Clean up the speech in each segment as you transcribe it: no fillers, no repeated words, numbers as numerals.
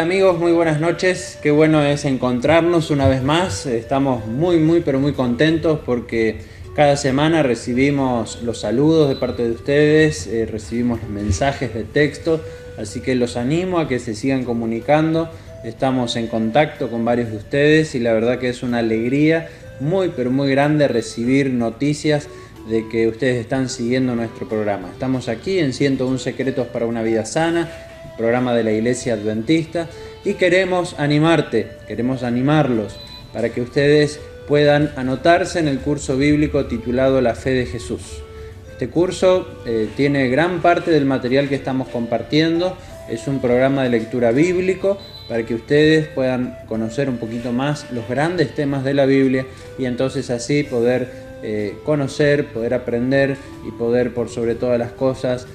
Hola amigos, muy buenas noches. Qué bueno es encontrarnos una vez más. Estamos pero muy contentos porque cada semana recibimos los saludos de parte de ustedes, recibimos los mensajes de texto, así que los animo a que se sigan comunicando. Estamos en contacto con varios de ustedes y la verdad que es una alegría muy grande recibir noticias de que ustedes están siguiendo nuestro programa. Estamos aquí en 101 Secretos para una Vida Sana, programa de la Iglesia Adventista, y queremos animarlos para que ustedes puedan anotarse en el curso bíblico titulado La Fe de Jesús. Este curso tiene gran parte del material que estamos compartiendo. Es un programa de lectura bíblico para que ustedes puedan conocer un poquito más los grandes temas de la Biblia y entonces así poder conocer, poder aprender y poder, por sobre todas las cosas,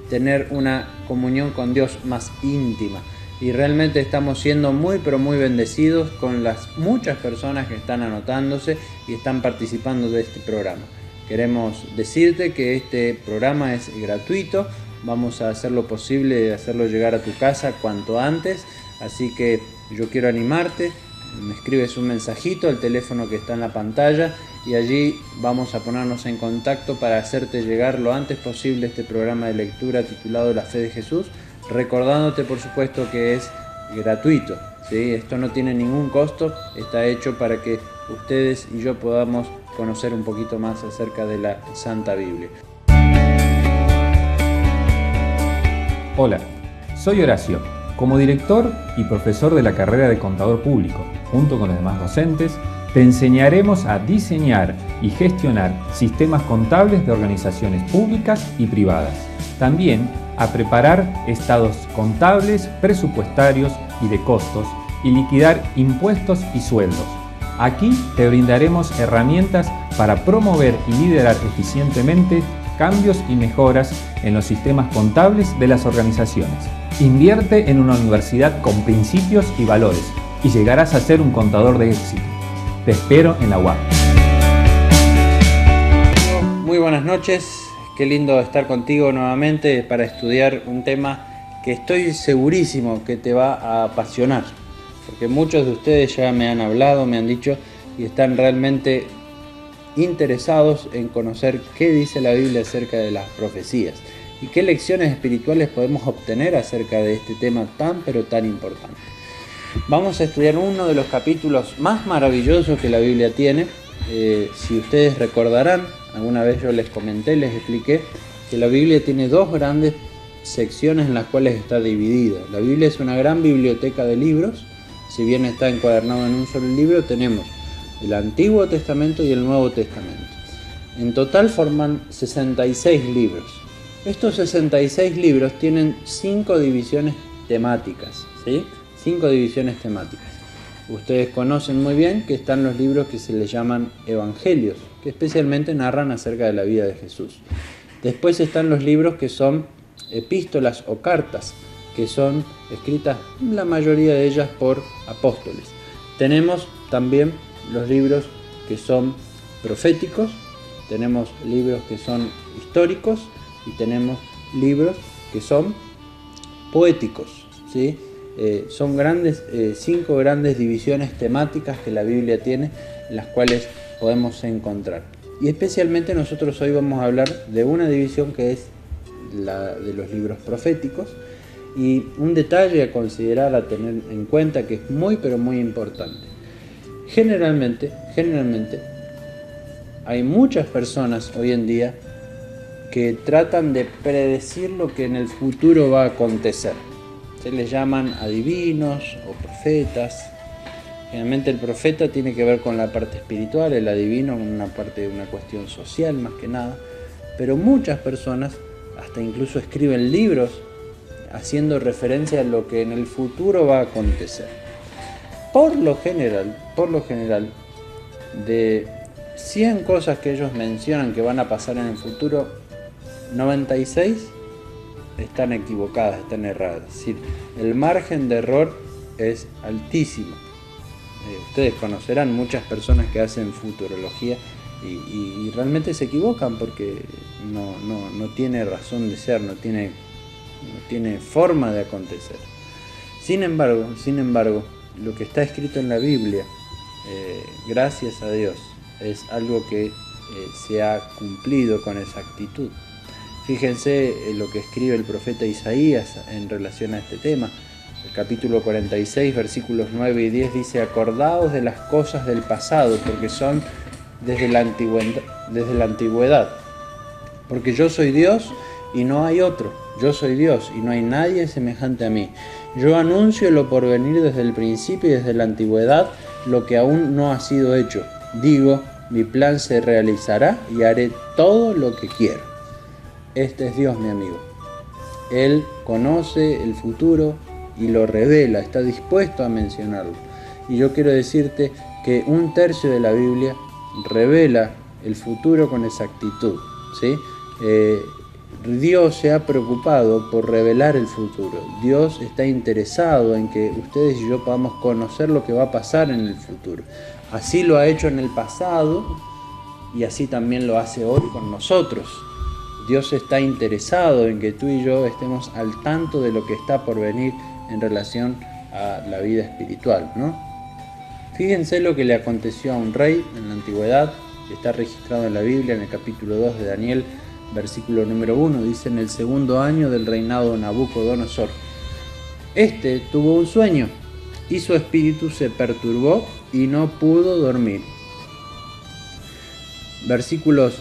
tener una comunión con Dios más íntima. Y realmente estamos siendo muy bendecidos con las muchas personas que están anotándose y están participando de este programa. Queremos decirte que este programa es gratuito. Vamos a hacer lo posible de hacerlo llegar a tu casa cuanto antes. Así que yo quiero animarte. Me escribes un mensajito al teléfono que está en la pantalla y allí vamos a ponernos en contacto para hacerte llegar lo antes posible este programa de lectura titulado La Fe de Jesús, recordándote por supuesto que es gratuito, ¿sí? Esto no tiene ningún costo, está hecho para que ustedes y yo podamos conocer un poquito más acerca de la Santa Biblia. Hola, soy Horacio. Como director y profesor de la carrera de Contador Público, junto con los demás docentes, te enseñaremos a diseñar y gestionar sistemas contables de organizaciones públicas y privadas. También a preparar estados contables, presupuestarios y de costos y liquidar impuestos y sueldos. Aquí te brindaremos herramientas para promover y liderar eficientemente cambios y mejoras en los sistemas contables de las organizaciones. Invierte en una universidad con principios y valores y llegarás a ser un contador de éxito. Te espero en la UAP. Muy buenas noches, qué lindo estar contigo nuevamente para estudiar un tema que estoy segurísimo que te va a apasionar, porque muchos de ustedes ya me han hablado, me han dicho y están realmente interesados en conocer qué dice la Biblia acerca de las profecías y qué lecciones espirituales podemos obtener acerca de este tema tan importante. Vamos a estudiar uno de los capítulos más maravillosos que la Biblia tiene. Si ustedes recordarán, alguna vez yo les comenté, les expliqué que la Biblia tiene dos grandes secciones en las cuales está dividida. La Biblia es una gran biblioteca de libros. Si bien está encuadernado en un solo libro, tenemos el Antiguo Testamento y el Nuevo Testamento. En total forman 66 libros. Estos 66 libros tienen 5 divisiones temáticas, ¿sí? 5 divisiones temáticas. Ustedes conocen muy bien que están los libros que se les llaman evangelios, que especialmente narran acerca de la vida de Jesús. Después están los libros que son epístolas o cartas, que son escritas la mayoría de ellas por apóstoles. Tenemos también los libros que son proféticos, tenemos libros que son históricos y tenemos libros que son poéticos, ¿sí? Son 5 grandes divisiones temáticas que la Biblia tiene, en las cuales podemos encontrar. Y especialmente nosotros hoy vamos a hablar de una división que es la de los libros proféticos, y un detalle a considerar, a tener en cuenta, que es muy importante. Generalmente hay muchas personas hoy en día que tratan de predecir lo que en el futuro va a acontecer. Se les llaman adivinos o profetas. Generalmente el profeta tiene que ver con la parte espiritual, el adivino con una parte de una cuestión social más que nada. Pero muchas personas hasta incluso escriben libros haciendo referencia a lo que en el futuro va a acontecer. Por lo general, de 100 cosas que ellos mencionan que van a pasar en el futuro, 96 están equivocadas, están erradas. Es decir, el margen de error es altísimo. Ustedes conocerán muchas personas que hacen futurología y realmente se equivocan porque no tiene razón de ser, no tiene forma de acontecer. Sin embargo, lo que está escrito en la Biblia, gracias a Dios, es algo que se ha cumplido con exactitud. Fíjense en lo que escribe el profeta Isaías en relación a este tema. El capítulo 46, versículos 9 y 10 dice: acordaos de las cosas del pasado, porque son desde la antigüedad. Porque yo soy Dios y no hay otro. Yo soy Dios y no hay nadie semejante a mí. Yo anuncio lo por venir desde el principio y desde la antigüedad, lo que aún no ha sido hecho. Digo, mi plan se realizará y haré todo lo que quiero. Este es Dios, mi amigo. Él conoce el futuro y lo revela, está dispuesto a mencionarlo. Y yo quiero decirte que 1/3 de la Biblia revela el futuro con exactitud, ¿sí? Dios se ha preocupado por revelar el futuro. Dios está interesado en que ustedes y yo podamos conocer lo que va a pasar en el futuro. Así lo ha hecho en el pasado y así también lo hace hoy con nosotros. Dios está interesado en que tú y yo estemos al tanto de lo que está por venir en relación a la vida espiritual, ¿no? Fíjense lo que le aconteció a un rey en la antigüedad, que está registrado en la Biblia en el capítulo 2 de Daniel, versículo número 1, dice: en el 2.º año del reinado de Nabucodonosor. Este tuvo un sueño y su espíritu se perturbó y no pudo dormir. Versículos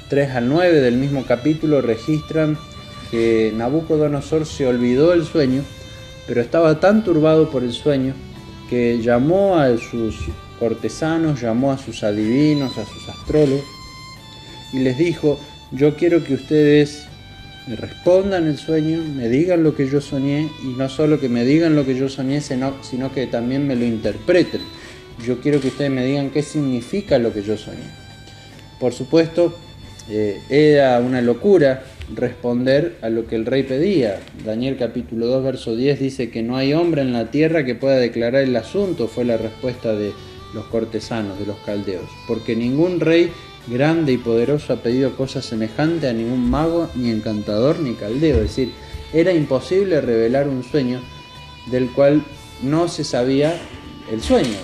3 al 9 del mismo capítulo registran que Nabucodonosor se olvidó del sueño, pero estaba tan turbado por el sueño que llamó a sus cortesanos, llamó a sus adivinos, a sus astrólogos y les dijo: yo quiero que ustedes me respondan el sueño, me digan lo que yo soñé, y no solo que me digan lo que yo soñé, sino que también me lo interpreten. Yo quiero que ustedes me digan qué significa lo que yo soñé. Por supuesto, era una locura responder a lo que el rey pedía. Daniel capítulo 2, verso 10 dice que no hay hombre en la tierra que pueda declarar el asunto, fue la respuesta de los cortesanos, de los caldeos, porque ningún rey grande y poderoso ha pedido cosa semejante a ningún mago, ni encantador, ni caldeo. Es decir, era imposible revelar un sueño del cual no se sabía el sueño.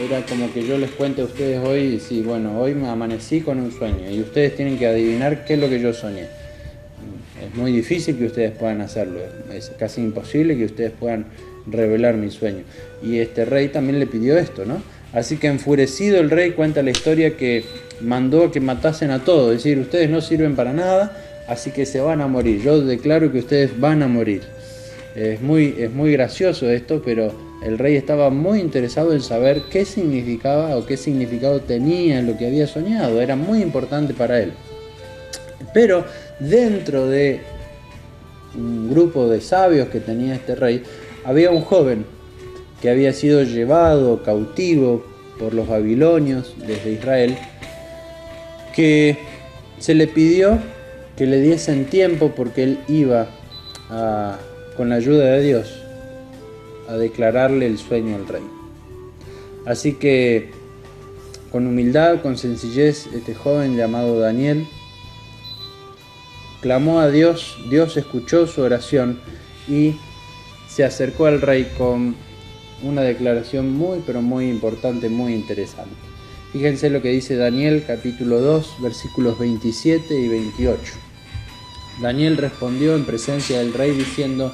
Era como que yo les cuente a ustedes hoy, sí, bueno, hoy me amanecí con un sueño y ustedes tienen que adivinar qué es lo que yo soñé. Es muy difícil que ustedes puedan hacerlo, es casi imposible que ustedes puedan revelar mi sueño. Y este rey también le pidió esto, ¿no? Así que enfurecido el rey, cuenta la historia, que mandó a que matasen a todos, es decir, ustedes no sirven para nada, así que se van a morir. Yo declaro que ustedes van a morir. Es muy gracioso esto, pero el rey estaba muy interesado en saber qué significaba o qué significado tenía lo que había soñado. Era muy importante para él. Pero dentro de un grupo de sabios que tenía este rey, había un joven que había sido llevado cautivo por los babilonios desde Israel, que se le pidió que le diesen tiempo porque él iba con la ayuda de Dios a declararle el sueño al rey. Así que con humildad, con sencillez, este joven llamado Daniel clamó a Dios. Dios escuchó su oración y se acercó al rey con una declaración muy pero muy importante, muy interesante. Fíjense lo que dice Daniel capítulo 2 versículos 27 y 28. Daniel respondió en presencia del rey diciendo: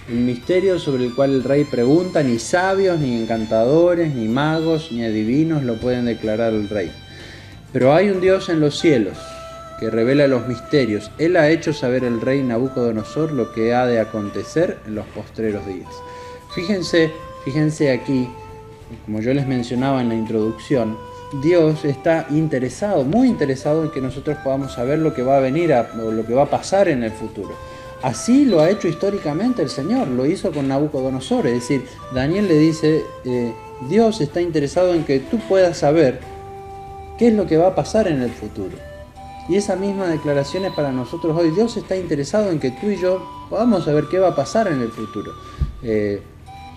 el misterio sobre el cual el rey pregunta, ni sabios, ni encantadores, ni magos, ni adivinos lo pueden declarar al rey. Pero hay un Dios en los cielos que revela los misterios. Él ha hecho saber al rey Nabucodonosor lo que ha de acontecer en los postreros días. Fíjense aquí, como yo les mencionaba en la introducción, Dios está interesado, muy interesado en que nosotros podamos saber lo que va a venir o lo que va a pasar en el futuro. Así lo ha hecho históricamente el Señor, lo hizo con Nabucodonosor. Es decir, Daniel le dice, Dios está interesado en que tú puedas saber qué es lo que va a pasar en el futuro. Y esa misma declaración es para nosotros hoy. Dios está interesado en que tú y yo podamos saber qué va a pasar en el futuro.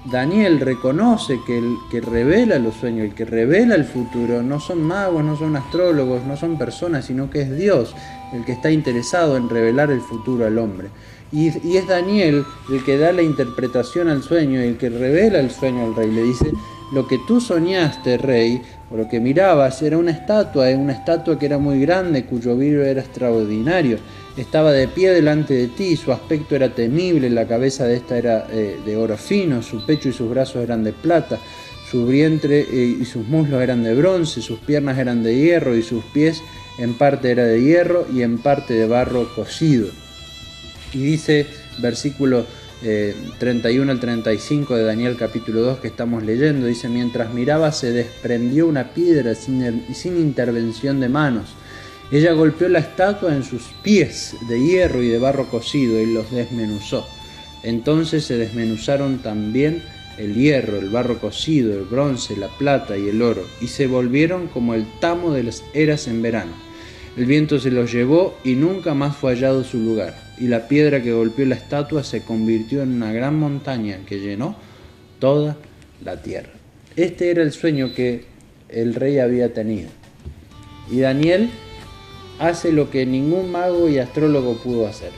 Daniel reconoce que el que revela los sueños, el que revela el futuro, no son magos, no son astrólogos, no son personas, sino que es Dios el que está interesado en revelar el futuro al hombre. Y es Daniel el que da la interpretación al sueño, el que revela el sueño al rey. Le dice: lo que tú soñaste, rey, o lo que mirabas, era una estatua que era muy grande, cuyo brillo era extraordinario. Estaba de pie delante de ti, su aspecto era temible, la cabeza de esta era de oro fino, su pecho y sus brazos eran de plata, su vientre y sus muslos eran de bronce, sus piernas eran de hierro y sus pies en parte era de hierro y en parte de barro cocido. Y dice, versículo 31 al 35 de Daniel capítulo 2 que estamos leyendo, dice: mientras miraba se desprendió una piedra sin intervención de manos. Ella golpeó la estatua en sus pies de hierro y de barro cocido y los desmenuzó. Entonces se desmenuzaron también el hierro, el barro cocido, el bronce, la plata y el oro, y se volvieron como el tamo de las eras en verano. El viento se los llevó y nunca más fue hallado su lugar, y la piedra que golpeó la estatua se convirtió en una gran montaña que llenó toda la tierra. Este era el sueño que el rey había tenido. Y Daniel hace lo que ningún mago y astrólogo pudo hacer.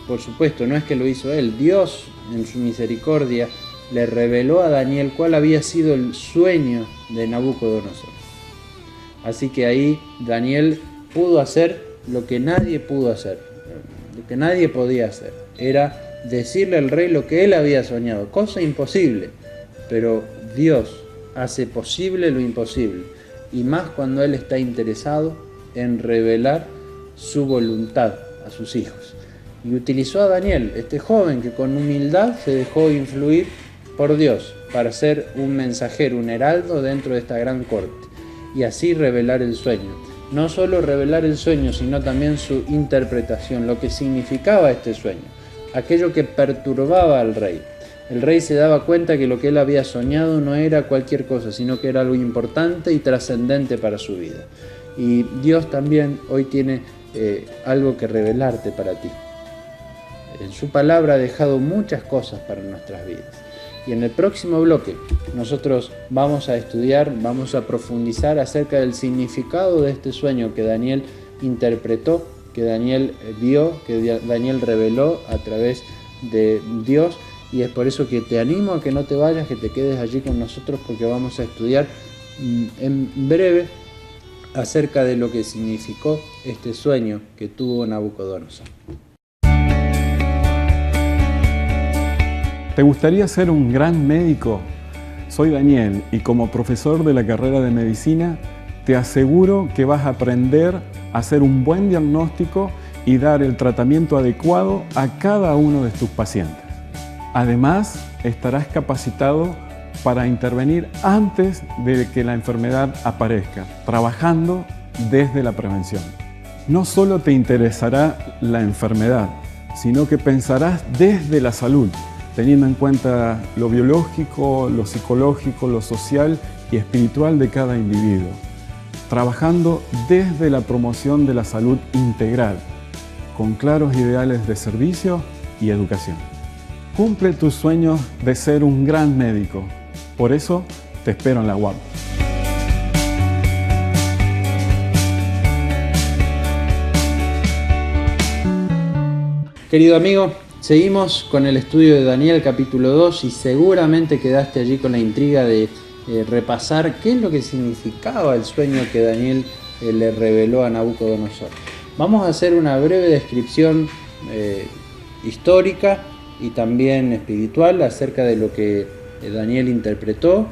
Por supuesto, no es que lo hizo él. Dios, en su misericordia, le reveló a Daniel cuál había sido el sueño de Nabucodonosor. Así que ahí Daniel pudo hacer lo que nadie pudo hacer, lo que nadie podía hacer. Era decirle al rey lo que él había soñado, cosa imposible, pero Dios hace posible lo imposible, y más cuando él está interesado en revelar su voluntad a sus hijos. Y utilizó a Daniel, este joven que con humildad se dejó influir por Dios para ser un mensajero, un heraldo dentro de esta gran corte, y así revelar el sueño. No solo revelar el sueño, sino también su interpretación, lo que significaba este sueño, aquello que perturbaba al rey. El rey se daba cuenta que lo que él había soñado no era cualquier cosa, sino que era algo importante y trascendente para su vida. Y Dios también hoy tiene algo que revelarte para ti. En su palabra ha dejado muchas cosas para nuestras vidas. Y en el próximo bloque nosotros vamos a estudiar, vamos a profundizar acerca del significado de este sueño que Daniel interpretó, que Daniel vio, que Daniel reveló a través de Dios. Y es por eso que te animo a que no te vayas, que te quedes allí con nosotros, porque vamos a estudiar en breve acerca de lo que significó este sueño que tuvo Nabucodonosor. ¿Te gustaría ser un gran médico? Soy Daniel y como profesor de la carrera de medicina te aseguro que vas a aprender a hacer un buen diagnóstico y dar el tratamiento adecuado a cada uno de tus pacientes. Además, estarás capacitado para intervenir antes de que la enfermedad aparezca, trabajando desde la prevención. No solo te interesará la enfermedad, sino que pensarás desde la salud, teniendo en cuenta lo biológico, lo psicológico, lo social y espiritual de cada individuo, trabajando desde la promoción de la salud integral, con claros ideales de servicio y educación. Cumple tus sueños de ser un gran médico. Por eso te espero en la UAP. Querido amigo, seguimos con el estudio de Daniel capítulo 2 y seguramente quedaste allí con la intriga de repasar qué es lo que significaba el sueño que Daniel le reveló a Nabucodonosor. Vamos a hacer una breve descripción histórica y también espiritual acerca de lo que Daniel interpretó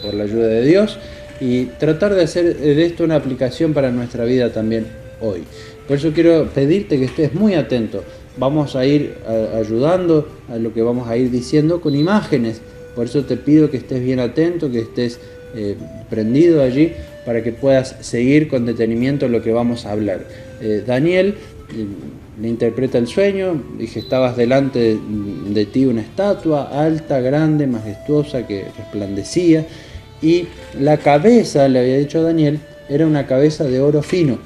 por la ayuda de Dios y tratar de hacer de esto una aplicación para nuestra vida también hoy. Por eso quiero pedirte que estés muy atento. Vamos a ir ayudando a lo que vamos a ir diciendo con imágenes. Por eso te pido que estés bien atento, que estés prendido allí para que puedas seguir con detenimiento lo que vamos a hablar. Daniel le interpreta el sueño, dije: estabas delante de ti una estatua alta, grande, majestuosa, que resplandecía, y la cabeza, le había dicho a Daniel, era una cabeza de oro fino.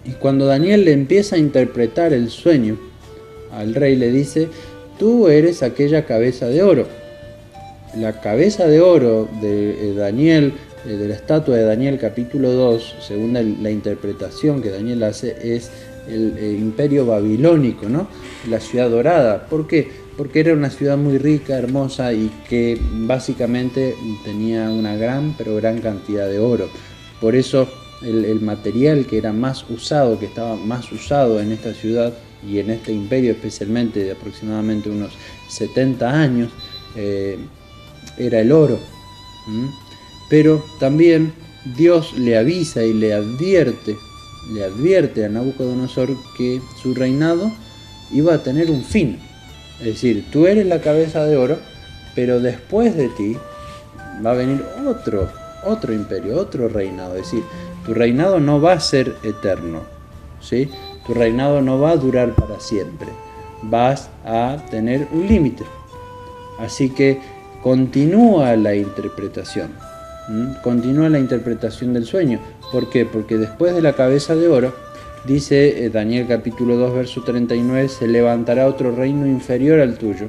Y cuando Daniel le empieza a interpretar el sueño al rey, le dice tú eres aquella cabeza de oro. La cabeza de oro de Daniel, de la estatua de Daniel capítulo 2, según la interpretación que Daniel hace, es el imperio babilónico, ¿no? La ciudad dorada. ¿Por qué? Porque era una ciudad muy rica, hermosa y que básicamente tenía una gran cantidad de oro. Por eso el material que era más usado, que estaba más usado en esta ciudad y en este imperio, especialmente de aproximadamente unos 70 años, era el oro. Pero también Dios le avisa y le advierte a Nabucodonosor que su reinado iba a tener un fin. Es decir, tú eres la cabeza de oro, pero después de ti va a venir otro imperio, otro reinado. Es decir, tu reinado no va a ser eterno, ¿sí? Tu reinado no va a durar para siempre. Vas a tener un límite. Así que continúa la interpretación. Continúa la interpretación del sueño. ¿Por qué? Porque después de la cabeza de oro, dice Daniel capítulo 2, verso 39, se levantará otro reino inferior al tuyo,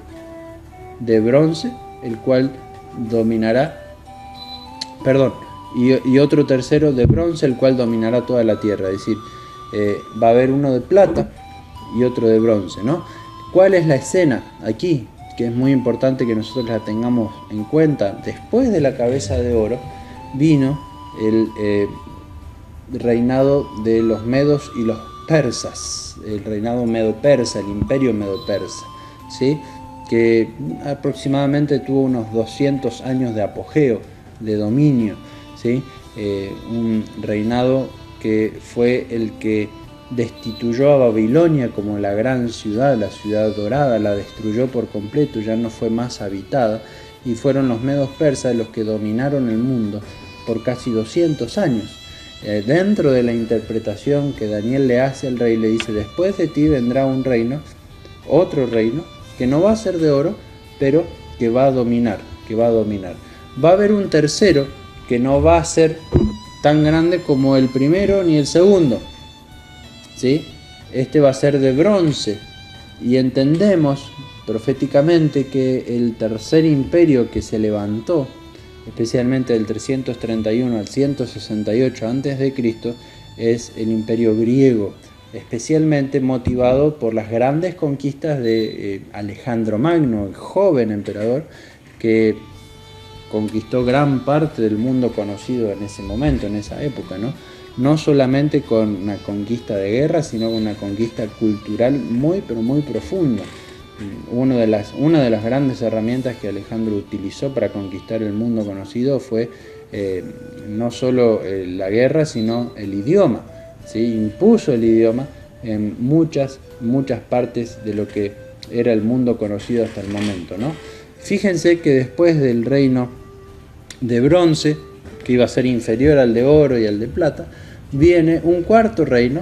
de bronce, el cual dominará, y otro tercero de bronce, el cual dominará toda la tierra. Es decir, va a haber uno de plata y otro de bronce, ¿no? ¿Cuál es la escena aquí? Que es muy importante que nosotros la tengamos en cuenta. Después de la cabeza de oro vino el reinado de los medos y los persas, el reinado medo-persa, el imperio medo-persa, ¿sí? Que aproximadamente tuvo unos 200 años de apogeo, de dominio, ¿sí? Un reinado que fue el que destituyó a Babilonia como la gran ciudad, la ciudad dorada, la destruyó por completo, ya no fue más habitada, y fueron los medos persas los que dominaron el mundo por casi 200 años. Dentro de la interpretación que Daniel le hace al rey, le dice: después de ti vendrá un reino, otro reino, que no va a ser de oro, pero que va a dominar, Va a haber un tercero que no va a ser tan grande como el primero ni el segundo, ¿sí? Este va a ser de bronce, y entendemos proféticamente que el tercer imperio que se levantó, especialmente del 331 al 168 a.C., es el imperio griego, especialmente motivado por las grandes conquistas de Alejandro Magno, el joven emperador que conquistó gran parte del mundo conocido en ese momento, en esa época, ¿no? No solamente con una conquista de guerra, sino con una conquista cultural muy, pero muy profunda. Una de las grandes herramientas que Alejandro utilizó para conquistar el mundo conocido fue no solo la guerra, sino el idioma, ¿sí? Impuso el idioma en muchas partes de lo que era el mundo conocido hasta el momento, ¿no? Fíjense que después del reino de bronce, que iba a ser inferior al de oro y al de plata, viene un cuarto reino,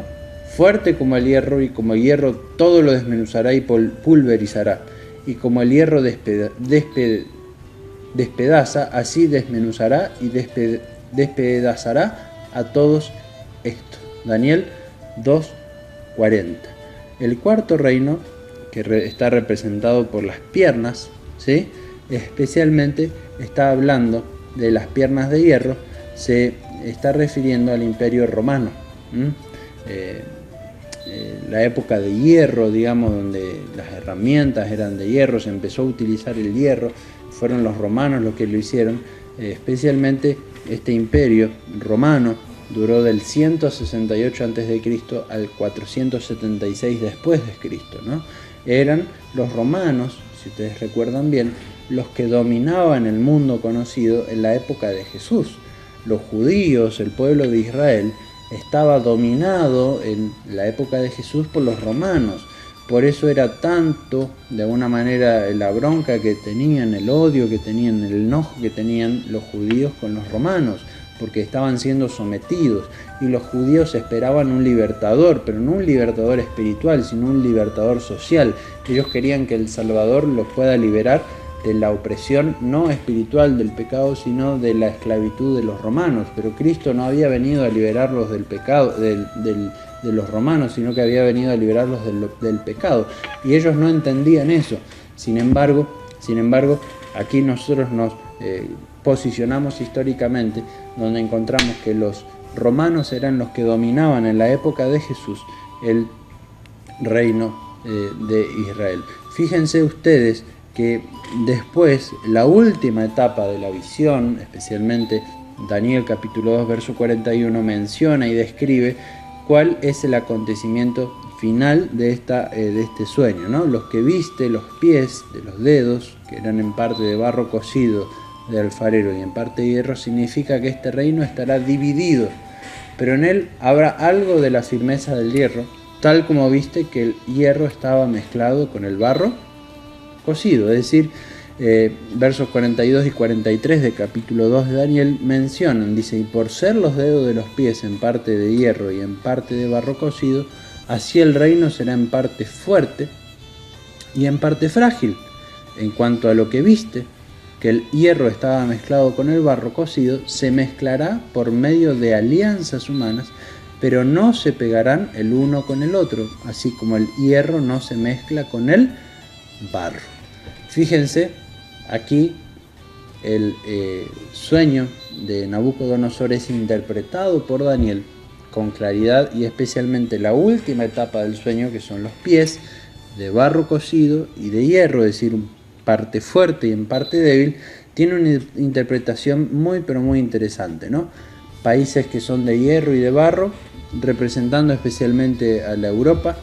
fuerte como el hierro, y como el hierro todo lo desmenuzará y pulverizará, y como el hierro despedaza, así desmenuzará y despedazará a todos estos. Daniel 2:40. El cuarto reino, que está representado por las piernas, ¿sí? Especialmente está hablando de las piernas de hierro, se está refiriendo al imperio romano. La época de hierro, digamos, donde las herramientas eran de hierro, se empezó a utilizar el hierro, fueron los romanos los que lo hicieron. Especialmente este imperio romano duró del 168 a.C. al 476 después de Cristo, ¿no? Eran los romanos, si ustedes recuerdan bien, los que dominaban el mundo conocido en la época de Jesús. Los judíos, el pueblo de Israel, estaba dominado en la época de Jesús por los romanos. Por eso era tanto, de alguna manera, la bronca que tenían, el odio que tenían, el enojo que tenían los judíos con los romanos, porque estaban siendo sometidos, y los judíos esperaban un libertador, pero no un libertador espiritual, sino un libertador social. Ellos querían que el Salvador los pueda liberar de la opresión no espiritual del pecado, sino de la esclavitud de los romanos. Pero Cristo no había venido a liberarlos del pecado, de los romanos, sino que había venido a liberarlos del pecado. Y ellos no entendían eso. Sin embargo, aquí nosotros nos posicionamos históricamente, donde encontramos que los romanos eran los que dominaban en la época de Jesús el reino de Israel. Fíjense ustedes que después, la última etapa de la visión, especialmente Daniel capítulo 2, verso 41, menciona y describe cuál es el acontecimiento final de este sueño, ¿no? Los que viste, los pies de los dedos, que eran en parte de barro cocido de alfarero y en parte de hierro, significa que este reino estará dividido, pero en él habrá algo de la firmeza del hierro, tal como viste que el hierro estaba mezclado con el barro cocido. Es decir, versos 42 y 43 de capítulo 2 de Daniel mencionan, dice, y por ser los dedos de los pies en parte de hierro y en parte de barro cocido, así el reino será en parte fuerte y en parte frágil. En cuanto a lo que viste, que el hierro estaba mezclado con el barro cocido, se mezclará por medio de alianzas humanas, pero no se pegarán el uno con el otro, así como el hierro no se mezcla con el barro. Fíjense, aquí el sueño de Nabucodonosor es interpretado por Daniel con claridad, y especialmente la última etapa del sueño, que son los pies de barro cocido y de hierro, es decir, parte fuerte y en parte débil, tiene una interpretación muy pero muy interesante, ¿no? Países que son de hierro y de barro, representando especialmente a la Europa.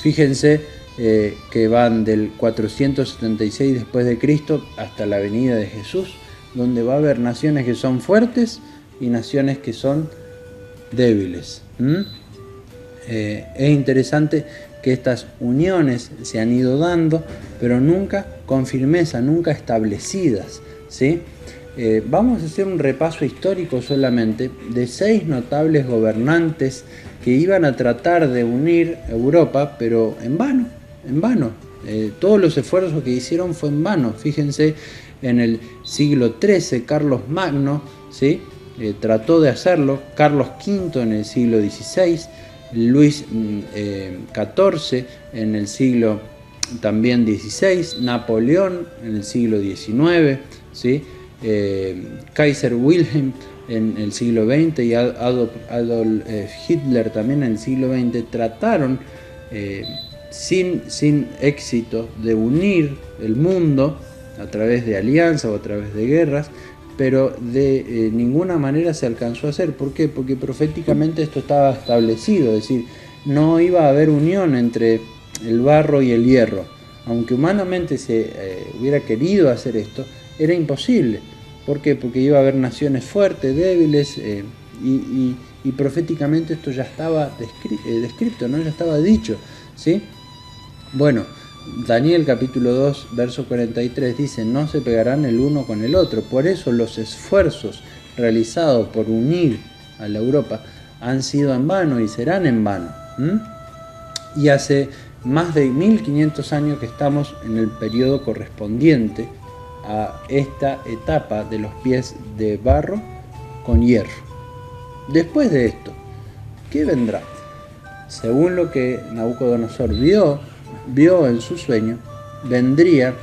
Fíjense que van del 476 después de Cristo hasta la venida de Jesús, donde va a haber naciones que son fuertes y naciones que son débiles. Es interesante que estas uniones se han ido dando, pero nunca con firmeza, nunca establecidas, ¿sí? Vamos a hacer un repaso histórico solamente de 6 notables gobernantes que iban a tratar de unir Europa, pero en vano. Todos los esfuerzos que hicieron fue en vano. Fíjense, en el siglo XIII, Carlos Magno, ¿sí? Trató de hacerlo, Carlos V en el siglo XVI, Luis XIV en el siglo también XVI, Napoleón en el siglo XIX, ¿sí? Kaiser Wilhelm en el siglo XX y Adolf Hitler también en el siglo XX trataron sin éxito de unir el mundo a través de alianzas o a través de guerras, pero de ninguna manera se alcanzó a hacer. ¿Por qué? Porque proféticamente esto estaba establecido, es decir, no iba a haber unión entre el barro y el hierro. Aunque humanamente se hubiera querido hacer esto, era imposible. ¿Por qué? Porque iba a haber naciones fuertes, débiles, y proféticamente esto ya estaba descrito, ¿no? Ya estaba dicho, ¿sí? Bueno, Daniel capítulo 2, verso 43 dice, no se pegarán el uno con el otro. Por eso los esfuerzos realizados por unir a la Europa han sido en vano y serán en vano. Y hace más de 1500 años que estamos en el periodo correspondiente a esta etapa de los pies de barro con hierro. Después de esto, ¿qué vendrá? Según lo que Nabucodonosor vio en su sueño, vendría,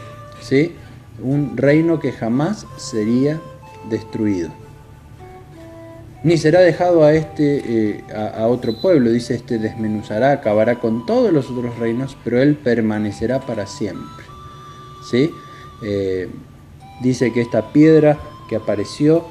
¿sí?, un reino que jamás sería destruido, ni será dejado a otro pueblo. Dice, desmenuzará, acabará con todos los otros reinos, pero él permanecerá para siempre, ¿sí? Dice que esta piedra que apareció,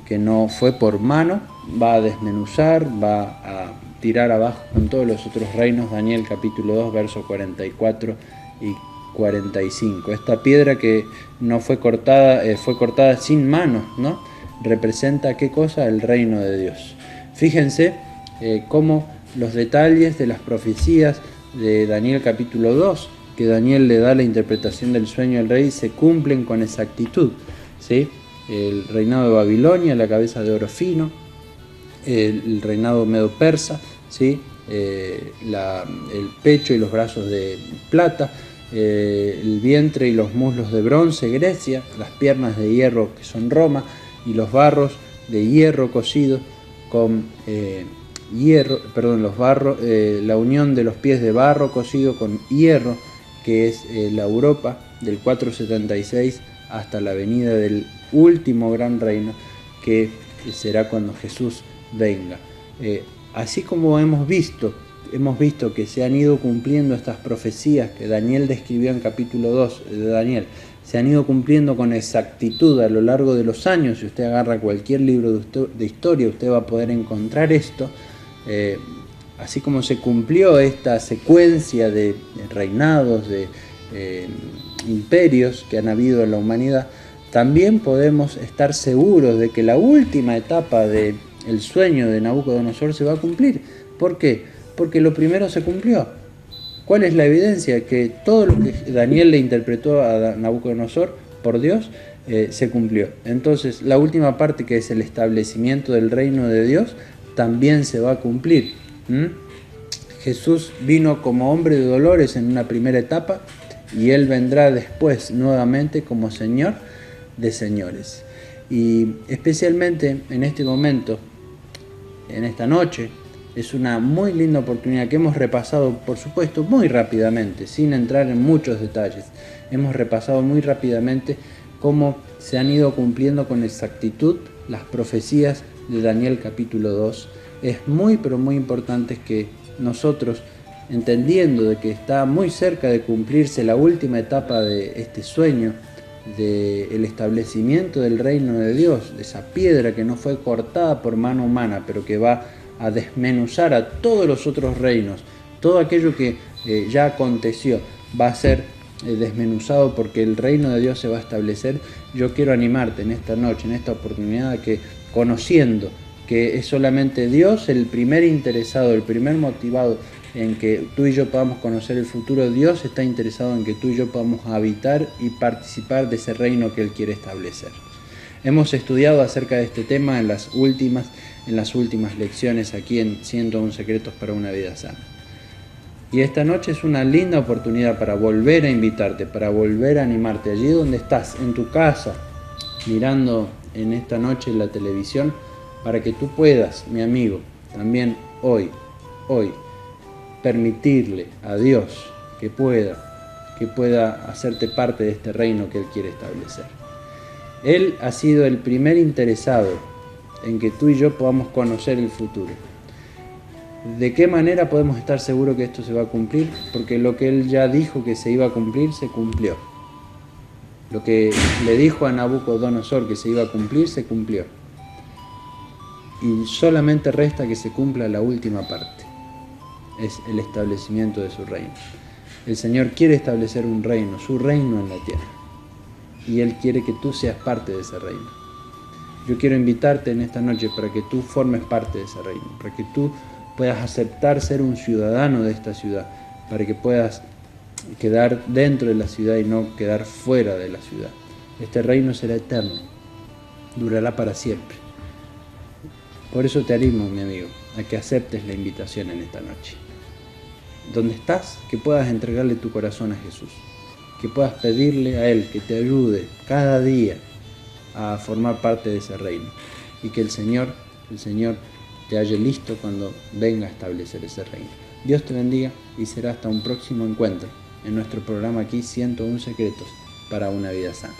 que no fue por mano, va a desmenuzar, va a tirar abajo con todos los otros reinos. Daniel capítulo 2, versos 44 y 45. Esta piedra que no fue cortada, fue cortada sin manos, ¿no? Representa, ¿qué cosa? El reino de Dios. Fíjense cómo los detalles de las profecías de Daniel capítulo 2, que Daniel le da la interpretación del sueño al rey, se cumplen con exactitud, ¿sí? El reinado de Babilonia, la cabeza de oro fino, el reinado medo-persa, ¿sí? El pecho y los brazos de plata, el vientre y los muslos de bronce, Grecia, las piernas de hierro, que son Roma, y los barros de hierro cocido con la unión de los pies de barro cocido con hierro, que es la Europa del 476 hasta la venida del último gran reino, que será cuando Jesús venga. Así como hemos visto que se han ido cumpliendo estas profecías que Daniel describió en capítulo 2 de Daniel, se han ido cumpliendo con exactitud a lo largo de los años. Si usted agarra cualquier libro de historia, usted va a poder encontrar esto. Así como se cumplió esta secuencia de reinados, de imperios que han habido en la humanidad, también podemos estar seguros de que la última etapa del sueño de Nabucodonosor se va a cumplir. ¿Por qué? Porque lo primero se cumplió. ¿Cuál es la evidencia? Que todo lo que Daniel le interpretó a Nabucodonosor por Dios se cumplió. Entonces, la última parte, que es el establecimiento del reino de Dios, también se va a cumplir. Jesús vino como hombre de dolores en una primera etapa, y Él vendrá después nuevamente como Señor de señores. Y especialmente en este momento, en esta noche, es una muy linda oportunidad que hemos repasado, por supuesto, muy rápidamente, sin entrar en muchos detalles. Hemos repasado muy rápidamente cómo se han ido cumpliendo con exactitud las profecías de Daniel capítulo 2. Es muy, pero muy importante que nosotros, entendiendo de que está muy cerca de cumplirse la última etapa de este sueño, del establecimiento del reino de Dios, de esa piedra que no fue cortada por mano humana, pero que va a desmenuzar a todos los otros reinos, todo aquello que ya aconteció va a ser desmenuzado, porque el reino de Dios se va a establecer. Yo quiero animarte en esta noche, en esta oportunidad, a que, conociendo que es solamente Dios el primer interesado, el primer motivado en que tú y yo podamos conocer el futuro, Dios está interesado en que tú y yo podamos habitar y participar de ese reino que Él quiere establecer. Hemos estudiado acerca de este tema en las últimas lecciones aquí en 101 Secretos para una Vida Sana. Y esta noche es una linda oportunidad para volver a invitarte, para volver a animarte allí donde estás, en tu casa, mirando en esta noche la televisión, para que tú puedas, mi amigo, también hoy, permitirle a Dios que pueda hacerte parte de este reino que Él quiere establecer. Él ha sido el primer interesado en que tú y yo podamos conocer el futuro. ¿De qué manera podemos estar seguros que esto se va a cumplir? Porque lo que Él ya dijo que se iba a cumplir, se cumplió. Lo que le dijo a Nabucodonosor que se iba a cumplir, se cumplió. Y solamente resta que se cumpla la última parte. Es el establecimiento de su reino. El Señor quiere establecer un reino, su reino en la tierra. Y Él quiere que tú seas parte de ese reino. Yo quiero invitarte en esta noche para que tú formes parte de ese reino, para que tú puedas aceptar ser un ciudadano de esta ciudad, para que puedas quedar dentro de la ciudad y no quedar fuera de la ciudad. Este reino será eterno, durará para siempre. Por eso te animo, mi amigo, a que aceptes la invitación en esta noche. Donde estás, que puedas entregarle tu corazón a Jesús, que puedas pedirle a Él que te ayude cada día a formar parte de ese reino, y que el Señor te halle listo cuando venga a establecer ese reino. Dios te bendiga y será hasta un próximo encuentro en nuestro programa aquí 101 Secretos para una Vida Sana.